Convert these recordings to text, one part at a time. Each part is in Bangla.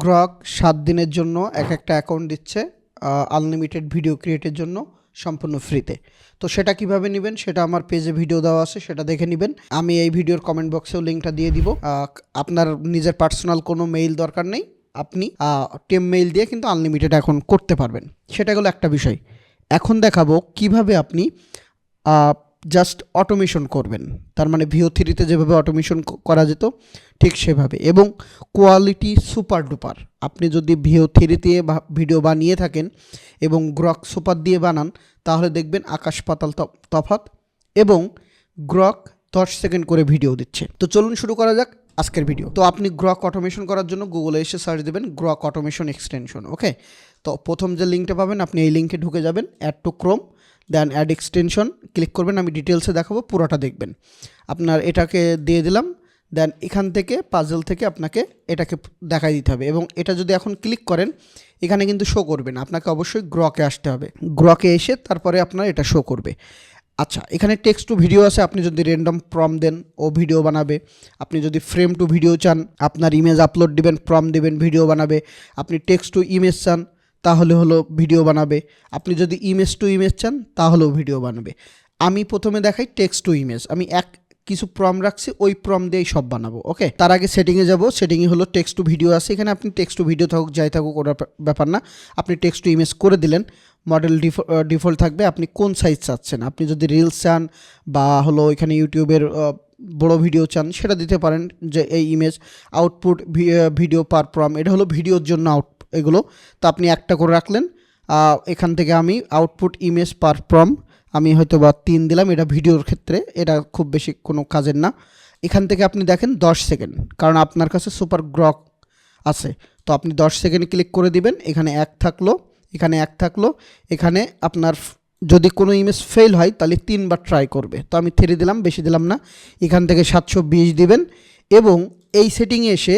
গ্রক 7 দিনের জন্য একটা অ্যাকাউন্ট দিচ্ছে আনলিমিটেড ভিডিও ক্রিয়েটের জন্য সম্পূর্ণ ফ্রিতে। তো সেটা কিভাবে নেবেন সেটা আমার পেজে ভিডিও দেওয়া আছে, সেটা দেখে নেবেন। আমি এই ভিডিওর কমেন্ট বক্সেও লিঙ্কটা দিয়ে দিব। আপনার নিজের পার্সোনাল কোনো মেইল দরকার নেই, আপনি টেম মেইল দিয়ে কিন্তু আনলিমিটেড এখন করতে পারবেন। সেটা হলো একটা বিষয়। এখন দেখাবো কিভাবে আপনি জাস্ট অটোমেশন করবেন, তার মানে ভিও3তে যেভাবে অটোমেশন করা যেত ঠিক সেভাবে, এবং কোয়ালিটি সুপার ডুপার। আপনি যদি ভিও3তে ভিডিও বানিয়ে থাকেন এবং গ্রক সুপার দিয়ে বানান তাহলে দেখবেন আকাশ পাতাল তফাৎ, এবং গ্রক 10 সেকেন্ড করে ভিডিও দিচ্ছে। তো চলুন শুরু করা যাক আজকের ভিডিও। তো আপনি গ্রক অটোমেশন করার জন্য গুগলে এসে সার্চ দেবেন গ্রক অটোমেশন এক্সটেনশন। ওকে, তো প্রথম যে লিঙ্কটা পাবেন আপনি এই লিঙ্কে ঢুকে যাবেন, add to Chrome, then add extension click করবেন। আমি ডিটেলসে দেখাবো, পুরোটা দেখবেন। আপনার এটাকে দিয়ে দিলাম, দেন এখান থেকে পাজল থেকে আপনাকে এটাকে দেখাই দিতে হবে, এবং এটা যদি এখন ক্লিক করেন এখানে কিন্তু শো করবে না, আপনাকে অবশ্যই গ্রকে আসতে হবে। গ্রকে এসে তারপরে আপনার এটা শো করবে। আচ্ছা, এখানে টেক্সট টু ভিডিও আছে, আপনি যদি র্যান্ডম প্রম্পট দেন ও ভিডিও বানাবে। আপনি যদি ফ্রেম টু ভিডিও চান, আপনার ইমেজ আপলোড দিবেন, প্রম্পট দিবেন, ভিডিও বানাবে। আপনি টেক্সট টু ইমেজ চান তাহলে হলো ভিডিও বানাবে। আপনি যদি ইমেজ টু ইমেজ চান তাহলেও ভিডিও বানাবে। আমি প্রথমে দেখাই টেক্সট টু ইমেজ। আমি কিছু প্রম্পট রাখছি, ওই প্রম্পট দিয়েই সব বানাবো। ওকে, তার আগে সেটিংয়ে যাব। সেটিংয়ে হলো টেক্সট টু ভিডিও আছে, এখানে আপনি টেক্সট টু ভিডিও থাকুক যাই থাকুক ওটা ব্যাপার না। আপনি টেক্সট টু ইমেজ করে দিলেন, মডেল ডিফল্ট থাকবে। আপনি কোন সাইজ চাচ্ছেন, আপনি যদি রিলস চান বা হলো এখানে ইউটিউবের বড় ভিডিও চান সেটা দিতে পারেন, যে এই ইমেজ আউটপুট ভিডিও পার প্রম্পট, এটা হলো ভিডিওর জন্য এগুলো। তো আপনি একটা করে রাখলেন। এখান থেকে আমি আউটপুট ইমেজ পার প্রম্পট আমি হয়তো বা 3 দিলাম, এটা ভিডিওর ক্ষেত্রে এটা খুব বেশি কোনো কাজের না। এখান থেকে আপনি দেখেন 10 সেকেন্ড, কারণ আপনার কাছে সুপার গ্রক আছে। তো আপনি 10 সেকেন্ড ক্লিক করে দিবেন। এখানে 1 থাকলো, এখানে 1 থাকলো। এখানে আপনার যদি কোনো ইমেজ ফেল হয় তাহলে 3 বার ট্রাই করবে। তো আমি 3 দিলাম, বেশি দিলাম না। এখান থেকে 720 দিবেন, এবং এই সেটিংয়ে এসে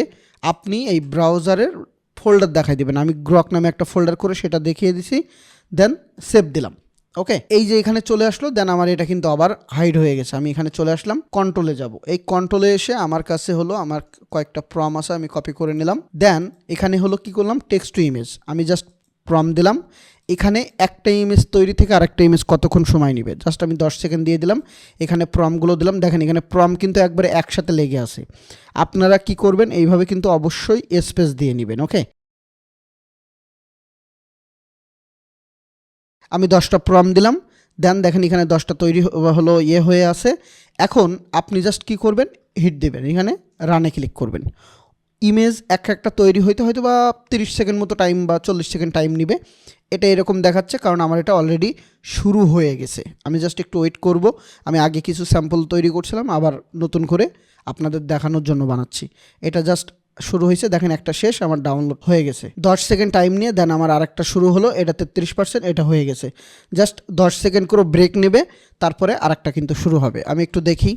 আপনি এই ব্রাউজারের ফোল্ডার দেখাই দেবেন। আমি গ্রক নামে একটা ফোল্ডার করে সেটা দেখিয়ে দিছি, দেন সেভ দিলাম। ওকে, এই যে এখানে চলে আসলো, দেন আমার এটা কিন্তু আবার হাইড হয়ে গেছে। আমি এখানে চলে আসলাম, কন্ট্রোলে যাব। এই কন্ট্রোলে এসে আমার কাছে হলো আমার কয়েকটা প্রম্পট আছে, আমি কপি করে নিলাম। দেন এখানে হলো কি করলাম, টেক্সট টু ইমেজ। আমি জাস্ট প্রম্পট দিলাম। এখানে একটা ইমেজ তৈরি থেকে আরেকটা ইমেজ কতক্ষণ সময় নেবে জাস্ট আমি 10 সেকেন্ড দিয়ে দিলাম। এখানে প্রম্পটগুলো দিলাম, দেখেন এখানে প্রম্পট কিন্তু একবারে একসাথে লেগে আছে। আপনারা কি করবেন, এইভাবে কিন্তু অবশ্যই স্পেস দিয়ে নেবেন। ওকে, আমি 10টা প্রম্পট দিলাম, দেন দেখেন এখানে 10টা তৈরি হলো, হয়ে আছে। এখন আপনি জাস্ট কি করবেন, হিট দেবেন, এখানে রানে ক্লিক করবেন। ইমেজ একটা তৈরি হয়তো বা 30 সেকেন্ড মতো টাইম বা 40 সেকেন্ড টাইম নেবে। এটা এরকম দেখাচ্ছে কারণ আমার এটা অলরেডি শুরু হয়ে গেছে। আমি জাস্ট একটু ওয়েট করব। আমি আগে কিছু স্যাম্পল তৈরি করছিলাম, আবার নতুন করে আপনাদের দেখানোর জন্য বানাচ্ছি। এটা জাস্ট শুরু হয়েছে, দেখেন একটা শেষ, আমার ডাউনলোড হয়ে গেছে। 10 সেকেন্ড টাইম নিয়ে দেন আমার আরেকটা শুরু হলো, এটা 33%, এটা হয়ে গেছে। জাস্ট 10 সেকেন্ড করে ব্রেক নেবে, তারপরে আরেকটা কিন্তু শুরু হবে। আমি একটু দেখি,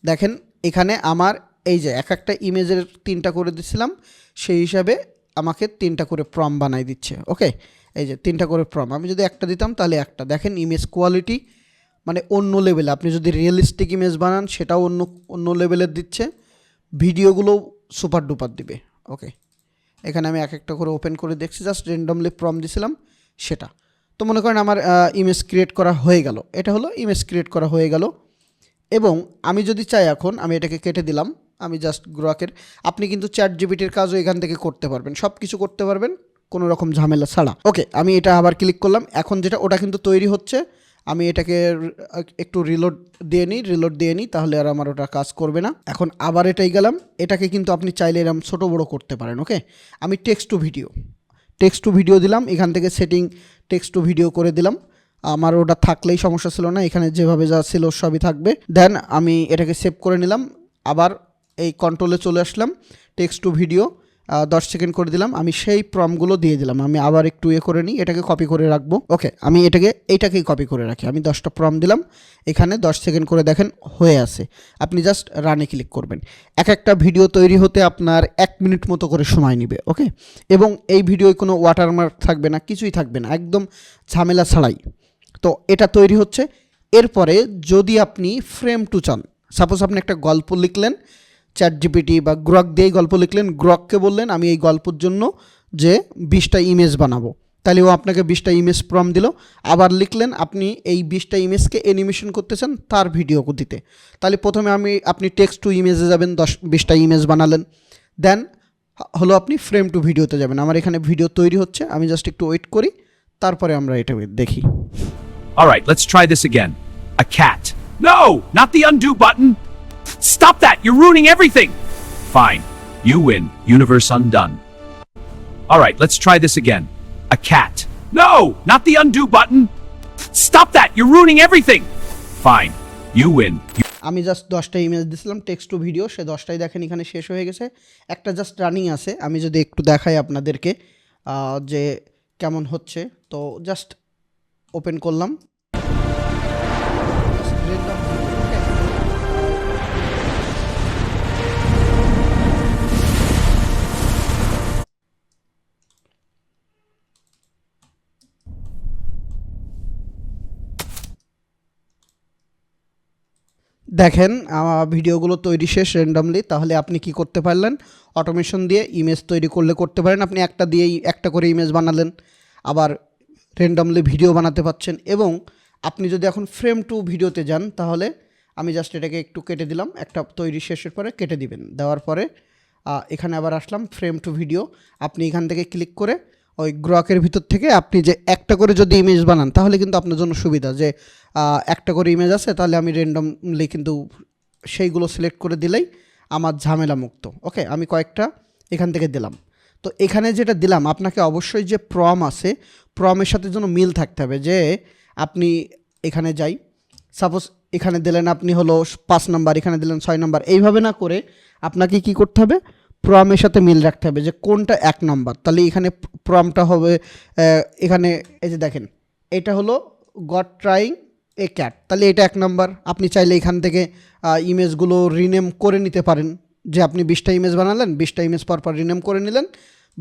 দেখেন এখানে আমার এই যে একটা ইমেজের 3টা করে দিচ্ছিলাম, সেই হিসাবে আমাকে 3টা করে প্রম্পট বানাই দিচ্ছে। ওকে, এই যে 3টা করে প্রম্পট, আমি যদি একটা দিতাম তাহলে একটা, দেখেন ইমেজ কোয়ালিটি মানে অন্য লেভেলে। আপনি যদি রিয়েলিস্টিক ইমেজ বানান সেটাও অন্য লেভেলের দিচ্ছে, ভিডিওগুলো সুপার ডুপার দিবে। ওকে, এখানে আমি একটা করে ওপেন করে দেখছি, জাস্ট র্যান্ডমলি প্রম্পট দিছিলাম সেটা। তো মনে করেন আমার ইমেজ ক্রিয়েট করা হয়ে গেল, এটা হলো ইমেজ ক্রিয়েট করা হয়ে গেল। এবং আমি যদি চাই এখন আমি এটাকে কেটে দিলাম, আমি জাস্ট গ্রকের, আপনি কিন্তু ChatGPT-র কাজও এখান থেকে করতে পারবেন, সব কিছু করতে পারবেন কোনো রকম ঝামেলা ছাড়া। ওকে, আমি এটা আবার ক্লিক করলাম। এখন যেটা ওটা কিন্তু তৈরি হচ্ছে, আমি এটাকে একটু রিলোড দিয়ে নিই তাহলে আর আমার ওটা কাজ করবে না। এখন আবার এটাই গেলাম, এটাকে কিন্তু আপনি চাইলে এরকম ছোটো বড়ো করতে পারেন। ওকে, আমি টেক্সট টু ভিডিও দিলাম, এখান থেকে সেটিং টেক্সট টু ভিডিও করে দিলাম। আমার ওটা থাকলেই সমস্যা ছিল না, এখানে যেভাবে যা ছিল সবই থাকবে। দেন আমি এটাকে সেভ করে নিলাম, আবার এই কন্ট্রোলে চলে আসলাম, টেক্সট টু ভিডিও 10 সেকেন্ড করে দিলাম। আমি সেই প্রম্পটগুলো দিয়ে দিলাম, আমি আবার একটু করে নিই, এটাকে কপি করে রাখবো। ওকে, আমি এইটাকেই কপি করে রাখি। আমি 10টা প্রম্পট দিলাম, এখানে 10 সেকেন্ড করে দেখেন হয়ে আছে। আপনি জাস্ট রানে ক্লিক করবেন। একটা ভিডিও তৈরি হতে আপনার 1 মিনিট মতো করে সময় নেবে। ওকে, এবং এই ভিডিওয় কোনো ওয়াটারমার্ক থাকবে না, কিছুই থাকবে না, একদম ঝামেলা ছাড়াই। তো এটা তৈরি হচ্ছে। এরপরে যদি আপনি ফ্রেম টু চান, সাপোজ আপনি একটা গল্প লিখলেন, চ্যাট জিপিটি বা গ্রক দিয়েই গল্প লিখলেন, গ্রককে বললেন আমি এই গল্পের জন্য যে 20টা ইমেজ বানাবো, তাহলে ও আপনাকে 20টা ইমেজ প্রম্পট দিল। আবার লিখলেন আপনি এই 20টা ইমেজকে অ্যানিমেশন করতে চান তার ভিডিও দিতে, তাহলে প্রথমে আপনি টেক্সট টু ইমেজে যাবেন, 20টা ইমেজ বানালেন, দেন হলো আপনি ফ্রেম টু ভিডিওতে যাবেন। আমার এখানে ভিডিও তৈরি হচ্ছে, আমি জাস্ট একটু ওয়েট করি, তারপরে আমরা এটা দেখি। All right, let's try this again. A cat. No, not the undo button. Stop that, you're ruining everything. Fine, you win. Universe undone. All right, let's try this again. A cat. No, not the undo button. Stop that, you're ruining everything. Fine, you win. আমি জাস্ট 10টা ইমেজ দিয়েছিলাম টেক্সট টু ভিডিও, সে 10টাই দেখেন এখানে শেষ হয়ে গেছে, একটা জাস্ট রানিং আছে। আমি যদি একটু দেখাই আপনাদেরকে যে কেমন হচ্ছে, তো জাস্ট ওপেন করলাম, দেখেন আমার ভিডিওগুলো তৈরি শেষ র্যান্ডমলি। তাহলে আপনি কি করতে পারলেন, অটোমেশন দিয়ে ইমেজ তৈরি করতে পারেন। আপনি একটা দিয়েই একটা করে ইমেজ বানালেন, আবার র্যান্ডমলি ভিডিও বানাতে পারছেন। এবং আপনি যদি এখন ফ্রেম টু ভিডিওতে যান, তাহলে আমি জাস্ট এটাকে একটু কেটে দিলাম, একটা তৈরি শেষের পরে কেটে দিবেন, দেওয়ার পরে এখানে আবার আসলাম ফ্রেম টু ভিডিও। আপনি এখান থেকে ক্লিক করে ওই গ্রকের ভিতর থেকে আপনি যে একটা করে যদি ইমেজ বানান, তাহলে কিন্তু আপনার জন্য সুবিধা যে একটা করে ইমেজ আছে, তাহলে আমি র্যান্ডমলি কিন্তু সেইগুলো সিলেক্ট করে দিলেই আমার ঝামেলা মুক্ত। ওকে, আমি কয়েকটা এখান থেকে দিলাম। তো এখানে যেটা দিলাম, আপনাকে অবশ্যই যে প্রম আছে, প্রমের সাথে যেন মিল থাকতে হবে। যে আপনি এখানে যাই, সাপোজ এখানে দিলেন আপনি হলো 5 নাম্বার, এখানে দিলেন 6 নাম্বার, এইভাবে না করে আপনাকে কি করতে হবে, প্রমের সাথে মিল রাখতে হবে যে কোনটা 1 নাম্বার। তাহলে এখানে প্রমটা হবে এখানে এই যে দেখেন, এটা হলো গড ট্রাইং এ ক্যাট, তাহলে এটা 1 নাম্বার। আপনি চাইলে এখান থেকে ইমেজগুলো রিনেম করে নিতে পারেন, যে আপনি 20টা ইমেজ বানালেন, 20টা ইমেজ পর রিনেম করে নিলেন,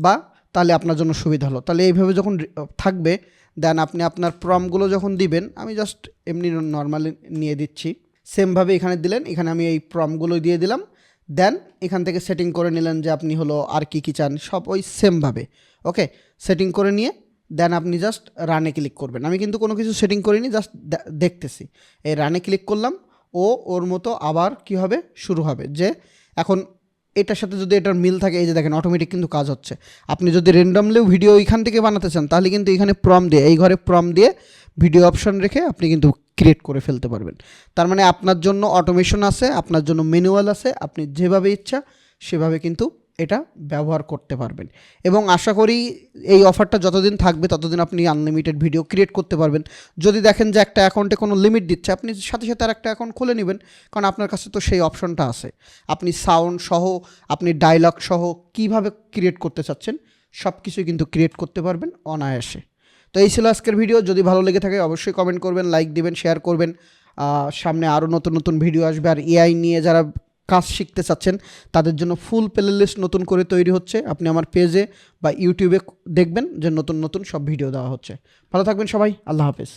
বা তাহলে আপনার জন্য সুবিধা হলো। তাহলে এইভাবে যখন থাকবে, দেন আপনি আপনার প্রমগুলো যখন দিবেন, আমি জাস্ট এমনি নর্মালি নিয়ে দিচ্ছি, সেমভাবে এখানে দিলেন, এখানে আমি এই প্রমগুলো দিয়ে দিলাম, দেন এখান থেকে সেটিং করে নিলেন যে আপনি হলো আর কি চান, সব ওই সেমভাবে। ওকে, সেটিং করে নিয়ে দেন আপনি জাস্ট রানে ক্লিক করবেন। আমি কিন্তু কোনো কিছু সেটিং করিনি, জাস্ট দেখতেছি। এই রানে ক্লিক করলাম, ওর মতো আবার কি হবে, শুরু হবে। যে এখন এটার সাথে যদি এটার মিল থাকে, এই যে দেখেন অটোমেটিক কিন্তু কাজ হচ্ছে। আপনি যদি র্যান্ডমলিও ভিডিও এইখান থেকে বানাতে চান, তাহলে কিন্তু এখানে প্রম দিয়ে, এই ঘরে প্রম দিয়ে ভিডিও অপশন রেখে আপনি কিন্তু ক্রিয়েট করে ফেলতে পারবেন। তার মানে আপনার জন্য অটোমেশন আছে, আপনার জন্য ম্যানুয়াল আছে, আপনি যেভাবে ইচ্ছা সেভাবে কিন্তু এটা ব্যবহার করতে পারবেন। এবং আশা করি এই অফারটা যতদিন থাকবে ততদিন আপনি আনলিমিটেড ভিডিও ক্রিয়েট করতে পারবেন। যদি দেখেন যে একটা অ্যাকাউন্টে কোনো লিমিট দিচ্ছে, আপনি সাথে সাথে আর একটা অ্যাকাউন্ট খুলে নেবেন, কারণ আপনার কাছে তো সেই অপশনটা আছে। আপনি সাউন্ড সহ, আপনি ডায়লগ সহ কীভাবে ক্রিয়েট করতে চাচ্ছেন সব কিছুই কিন্তু ক্রিয়েট করতে পারবেন অনায়াসে। তো এই ছিল আজকের ভিডিও। যদি ভালো লেগে থাকে অবশ্যই কমেন্ট করবেন, লাইক দিবেন, শেয়ার করবেন। সামনে আরও নতুন নতুন ভিডিও আসবে। আর এআই নিয়ে যারা কাজ শিখতে চাচ্ছেন তাদের জন্য ফুল প্লে লিস্ট নতুন করে তৈরি হচ্ছে। আপনি আমার পেজে বা ইউটিউবে দেখবেন যে নতুন নতুন সব ভিডিও দেওয়া হচ্ছে। ভালো থাকবেন সবাই, আল্লাহ হাফেজ।